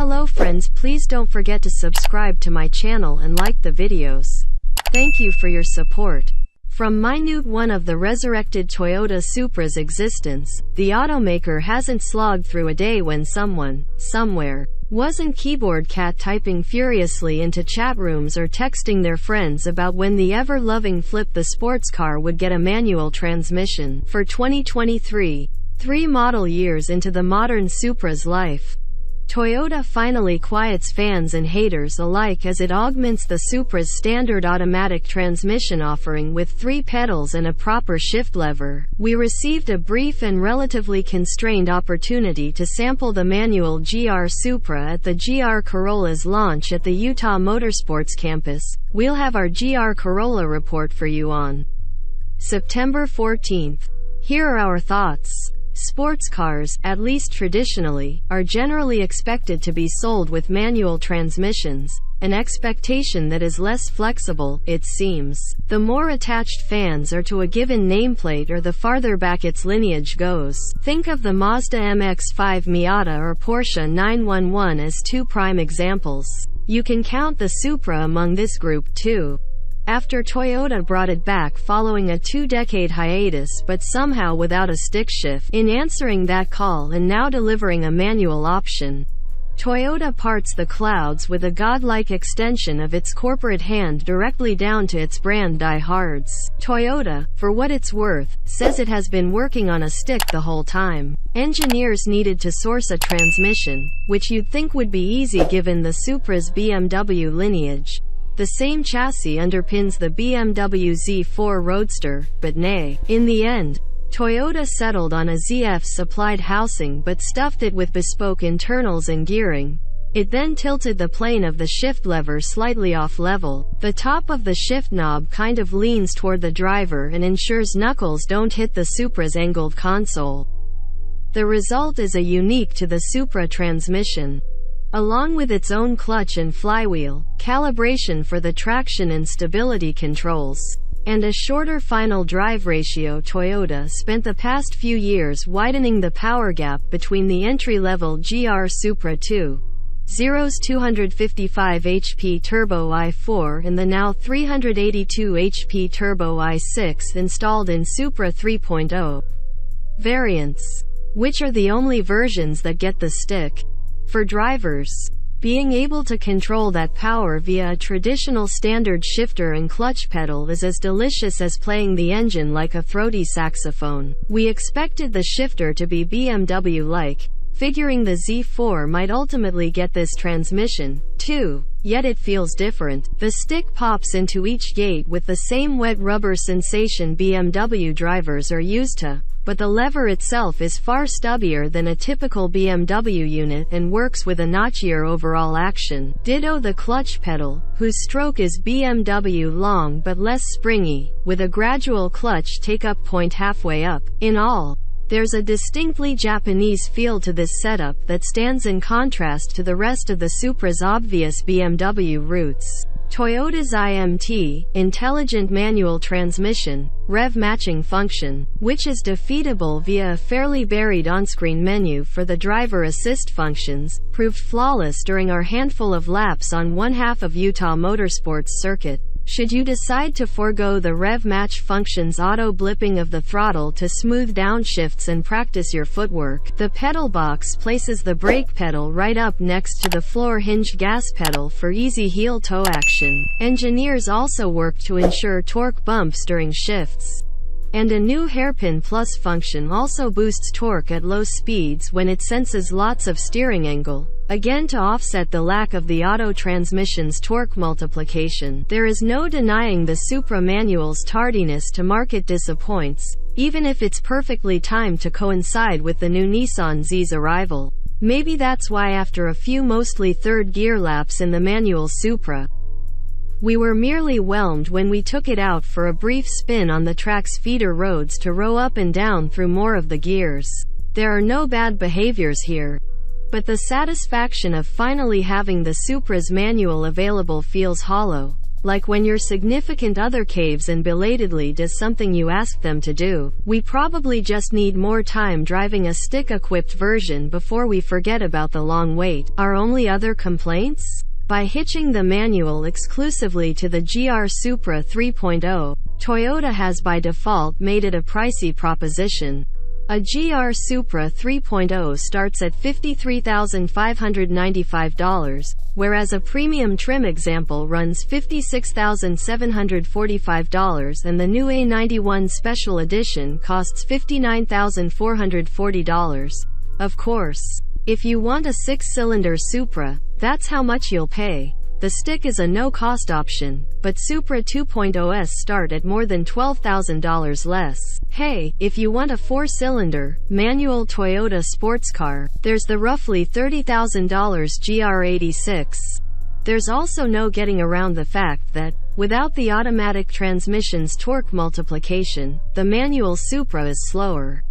Hello friends, please don't forget to subscribe to my channel and like the videos. Thank you for your support. From minute one of the resurrected Toyota Supra's existence, the automaker hasn't slogged through a day when someone, somewhere, wasn't keyboard cat typing furiously into chat rooms or texting their friends about when the ever-loving Flip the sports car would get a manual transmission. For 2023, 3 model years into the modern Supra's life, Toyota finally quiets fans and haters alike as it augments the Supra's standard automatic transmission offering with 3 pedals and a proper shift lever. We received a brief and relatively constrained opportunity to sample the manual GR Supra at the GR Corolla's launch at the Utah Motorsports Campus. We'll have our GR Corolla report for you on September 14th. Here are our thoughts. Sports cars, at least traditionally, are generally expected to be sold with manual transmissions, an expectation that is less flexible, it seems, the more attached fans are to a given nameplate or the farther back its lineage goes. Think of the Mazda MX-5 Miata or Porsche 911 as 2 prime examples. You can count the Supra among this group too. After Toyota brought it back following a 2-decade hiatus but somehow without a stick shift, in answering that call and now delivering a manual option, Toyota parts the clouds with a godlike extension of its corporate hand directly down to its brand diehards. Toyota, for what it's worth, says it has been working on a stick the whole time. Engineers needed to source a transmission, which you'd think would be easy given the Supra's BMW lineage. The same chassis underpins the BMW Z4 Roadster, but nay. In the end, Toyota settled on a ZF-supplied housing but stuffed it with bespoke internals and gearing. It then tilted the plane of the shift lever slightly off-level. The top of the shift knob kind of leans toward the driver and ensures knuckles don't hit the Supra's angled console. The result is a unique to the Supra transmission, along with its own clutch and flywheel, calibration for the traction and stability controls, and a shorter final drive ratio. Toyota spent the past few years widening the power gap between the entry-level GR Supra 2.0's 255 HP turbo i4 and the now 382 HP turbo i6 installed in Supra 3.0 variants, which are the only versions that get the stick. For drivers, being able to control that power via a traditional standard shifter and clutch pedal is as delicious as playing the engine like a throaty saxophone. We expected the shifter to be BMW-like, figuring the Z4 might ultimately get this transmission, too. Yet it feels different. The stick pops into each gate with the same wet rubber sensation BMW drivers are used to, but the lever itself is far stubbier than a typical BMW unit and works with a notchier overall action. Ditto the clutch pedal, whose stroke is BMW long but less springy, with a gradual clutch take-up point halfway up. In all, there's a distinctly Japanese feel to this setup that stands in contrast to the rest of the Supra's obvious BMW roots. Toyota's IMT, intelligent manual transmission, rev matching function, which is defeatable via a fairly buried on-screen menu for the driver assist functions, proved flawless during our handful of laps on one half of Utah Motorsports circuit. Should you decide to forego the rev match function's auto-blipping of the throttle to smooth downshifts and practice your footwork, the pedal box places the brake pedal right up next to the floor-hinged gas pedal for easy heel-toe action. Engineers also worked to ensure torque bumps during shifts. And a new hairpin plus function also boosts torque at low speeds when it senses lots of steering angle, again to offset the lack of the auto transmission's torque multiplication. There is no denying the Supra manual's tardiness to market disappoints, even if it's perfectly timed to coincide with the new Nissan Z's arrival. Maybe that's why after a few mostly third-gear laps in the manual Supra, we were merely whelmed when we took it out for a brief spin on the track's feeder roads to row up and down through more of the gears. There are no bad behaviors here, but the satisfaction of finally having the Supra's manual available feels hollow. Like when your significant other caves and belatedly does something you asked them to do. We probably just need more time driving a stick-equipped version before we forget about the long wait. Our only other complaints? By hitching the manual exclusively to the GR Supra 3.0, Toyota has by default made it a pricey proposition. A GR Supra 3.0 starts at $53,595, whereas a premium trim example runs $56,745 and the new A91 Special Edition costs $59,440. Of course, if you want a 6-cylinder Supra, that's how much you'll pay. The stick is a no-cost option, but Supra 2.0s start at more than $12,000 less. Hey, if you want a 4-cylinder, manual Toyota sports car, there's the roughly $30,000 GR86. There's also no getting around the fact that, without the automatic transmission's torque multiplication, the manual Supra is slower.